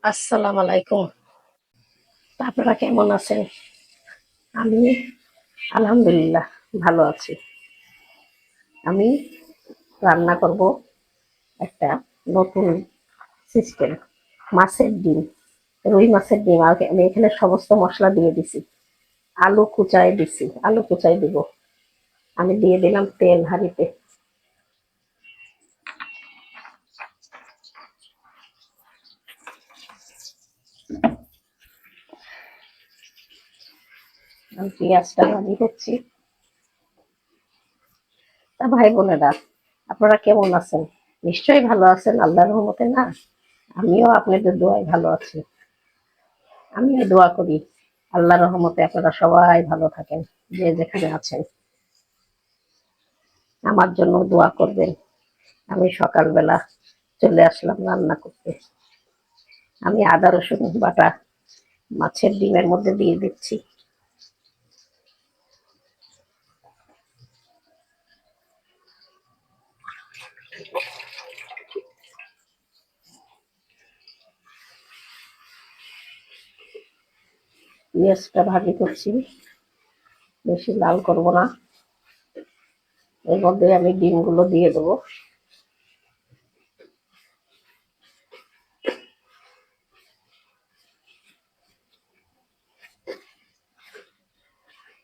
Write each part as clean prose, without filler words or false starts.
আসসালামু আলাইকুম। আপনারা কেমন আছেন? আমি আলহামদুলিল্লাহ ভালো আছি। আমি রান্না করব একটা নতুন সিস্টেম, মাছের ডিম, রুই মাছের ডিম। আর আমি এখানে সমস্ত মশলা দিয়ে দিছি, আলু কুচাই দিব। আমি দিয়ে দিলাম তেল হাঁড়িতে। আমি পেঁয়াজটা ভাজি করছি। তা ভাই বোনেরা, আপনারা কেমন আছেন? নিশ্চয়ই ভালো আছেন আল্লাহর রহমতে, না? আমিও আপনাদের দোয়ায় ভালো আছি। আমিও দোয়া করি আল্লাহর রহমতে আপনারা সবাই ভালো থাকেন, যে যেখানে আছেন। আমার জন্য দোয়া করবেন। আমি সকালবেলা চলে আসলাম রান্না করতে। আমি আদা রসুন বাটা মাছের ডিমের মধ্যে দিয়ে দিচ্ছি। পেঁয়াজটা ভাজি করছি, বেশি লাল করব না। এর মধ্যে আমি ডিমগুলো দিয়ে দেবো।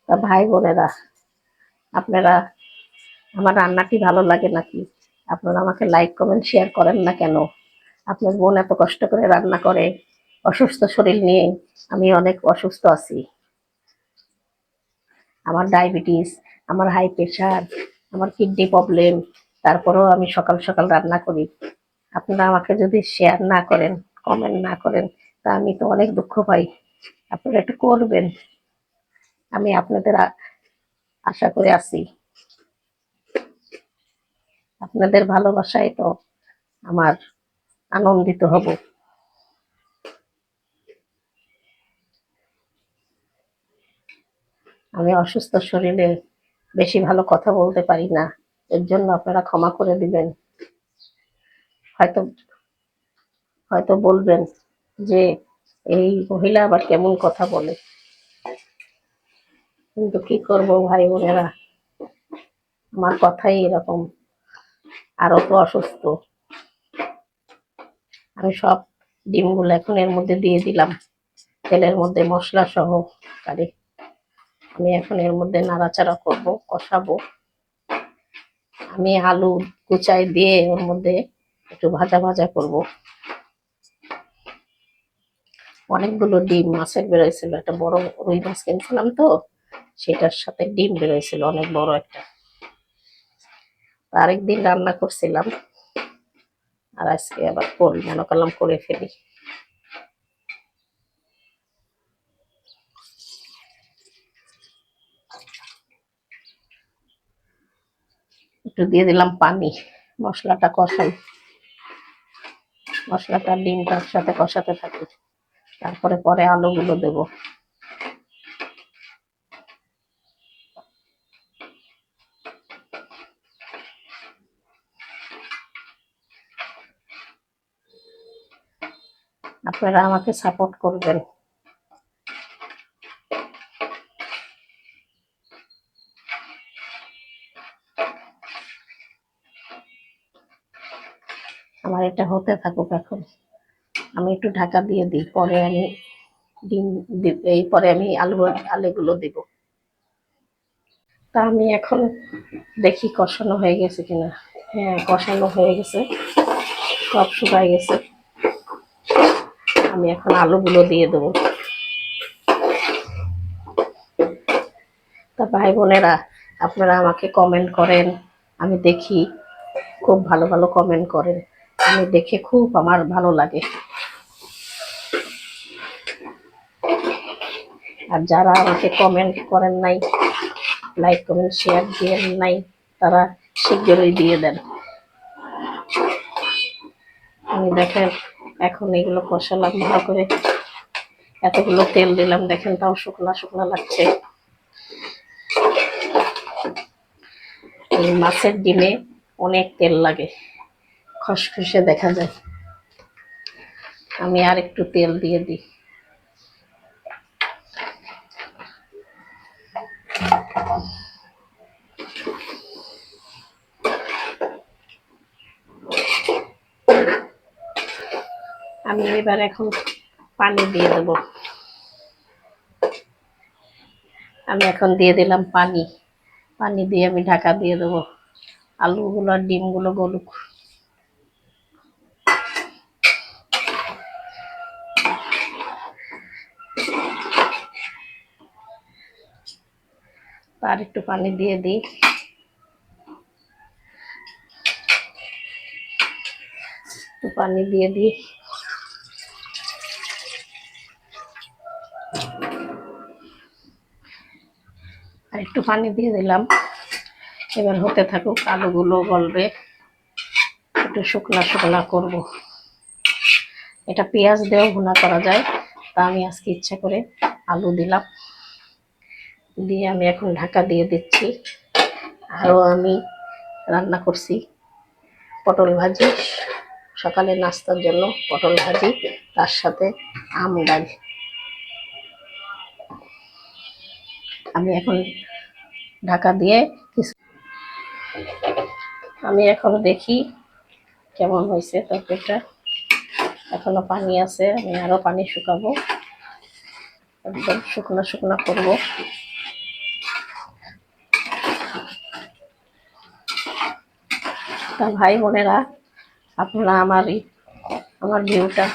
তা ভাই বোনেরা, আপনারা আমার রান্নাটি ভালো লাগে নাকি? আপনারা আমাকে লাইক কমেন্ট শেয়ার করেন না কেন? আপনার বোন এত কষ্ট করে রান্না করে, অসুস্থ শরীর নিয়ে। আমি অনেক অসুস্থ আছি। আমার ডায়াবেটিস, আমার হাই প্রেশার, আমার কিডনি প্রবলেম। তারপরেও আমি সকাল সকাল রান্না করি। আপনারা আমাকে যদি শেয়ার না করেন, কমেন্ট না করেন, তা আমি তো অনেক দুঃখ পাই। আপনারা একটু করবেন, আমি আপনাদের আশা করে আছি। আপনাদের ভালোবাসায় তো আমার আনন্দিত হব। আমি অসুস্থ শরীরে বেশি ভালো কথা বলতে পারি না, এর জন্য আপনারা ক্ষমা করে দিবেন। হয়তো হয়তো বলবেন যে এই মহিলা আবার কেমন কথা বলে, কিন্তু কি করব ভাই বোনেরা, আমার কথাই এরকম। আরো তো অসুস্থ। আমি সব ডিমগুলো এখন এর মধ্যে দিয়ে দিলাম, তেলের মধ্যে মশলা সহকারে। আমি এখন এর মধ্যে নাড়াচাড়া করব, কষাবো। আমি আলু কুচাই দিয়ে ওর মধ্যে একটু ভাজা ভাজা করব। অনেকগুলো ডিম মাছের বেরোয়ছিল, একটা বড় রুই মাছ কিনছিলাম তো, সেটার সাথে ডিম বেরোয়ছিল অনেক বড় একটা। আরেকদিন রান্না করছিলাম, আর আজকে আবার মনে করলাম করে ফেলি। একটু দিয়ে দিলাম পানি, মশলাটা কষাই, মশলাটা ডিমটার সাথে কষাতে থাকি। তারপরে পরে আলুগুলো দেবো। আপনারা আমাকে সাপোর্ট করবেন। আমার এটা হতে থাকুক এখন। আমি একটু ঢাকা দিয়ে দিই, পরে আমি ডিম এই পরে আমি আলুগুলো দিব। তা আমি এখন দেখি কষানো হয়ে গেছে কিনা। হ্যাঁ, কষানো হয়ে গেছে, সব শুকায় গেছে। আমি এখন আলুগুলো দিয়ে দেবো। তা ভাই বোনেরা, আপনারা আমাকে কমেন্ট করেন, আমি দেখি, খুব ভালো ভালো কমেন্ট করেন। আমি দেখে খুব আমার ভালো লাগে। আর যারা আমাকে কমেন্ট করেন নাই, লাইক কমেন্ট শেয়ার দিয়ে নাই, তারা শীঘ্রই দিয়ে দেন। আমি দেখেন এখন এগুলো কষালাম ভালো করে, এতগুলো তেল দিলাম, দেখেন তাও শুকনা শুকনা লাগছে। এই মাছের ডিমে অনেক তেল লাগে, খসখসে দেখা যায়। আমি আর একটু তেল দিয়ে দিই। আমি এবার এখন পানি দিয়ে দেব। আমি এখন দিয়ে দিলাম পানি। পানি দিয়ে আমি ঢাকা দিয়ে দেবো, আলুগুলো আর ডিমগুলো গলুক। আর একটু পানি দিয়ে দিই। একটু পানি দিয়ে দিই। আর একটু পানি দিয়ে দিলাম। এবার হতে থাকুক, আলুগুলো গলবে। একটু শুকনা শুকনা করব। এটা পেঁয়াজ দিয়েও ভুনা করা যায়, তা আমি আজকে ইচ্ছা করে আলু দিলাম। দিয়ে আমি এখন ঢাকা দিয়ে দিচ্ছি। আরও আমি রান্না করছি পটল ভাজি, সকালে নাস্তার জন্য পটল ভাজি, তার সাথে আম ডাল। আমি এখন ঢাকা দিয়ে আমি এখন দেখি কেমন হয়েছে তরকারিটা। এখনো পানি আছে, আমি আরো পানি শুকাবো, একদম শুকনো শুকনো করবো। তা ভাই বোনেরা, আপনারা আমার ভিউটা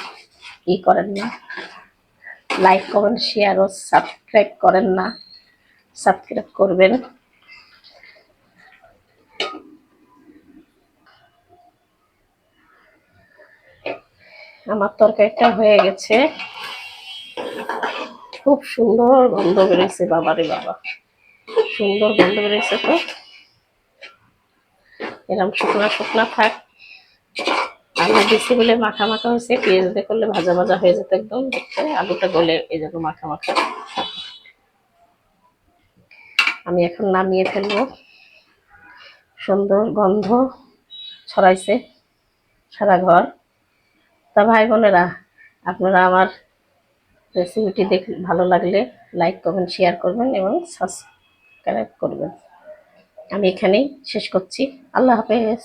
করেন না, লাইক কমেন্ট শেয়ার ও সাবস্ক্রাইব করেন না, সাবস্ক্রাইব করবেন। আমার তরকারিটা হয়ে গেছে, খুব সুন্দর গন্ধ বেরোচ্ছে, বাবারে বাবা, সুন্দর গন্ধ বেরোচ্ছে। তো এরকম শুকনা শুকনা থাক। আলু দিচ্ছি বলে মাখা মাখা হয়েছে, পেঁয়াজ দিয়ে করলে ভাজা ভাজা হয়ে যেত একদম দেখতে, আলুটা গলে এই জন্য মাখা মাখা। আমি এখন নামিয়ে ফেলবো। সুন্দর গন্ধ ছড়াইছে সারা ঘর। তা ভাই বোনেরা, আপনারা আমার রেসিপিটি ভালো লাগলে লাইক কমেন্ট শেয়ার করবেন এবং সাবস্ক্রাইব করবেন। আমি এখানেই শেষ করছি। আল্লাহ হাফেজ।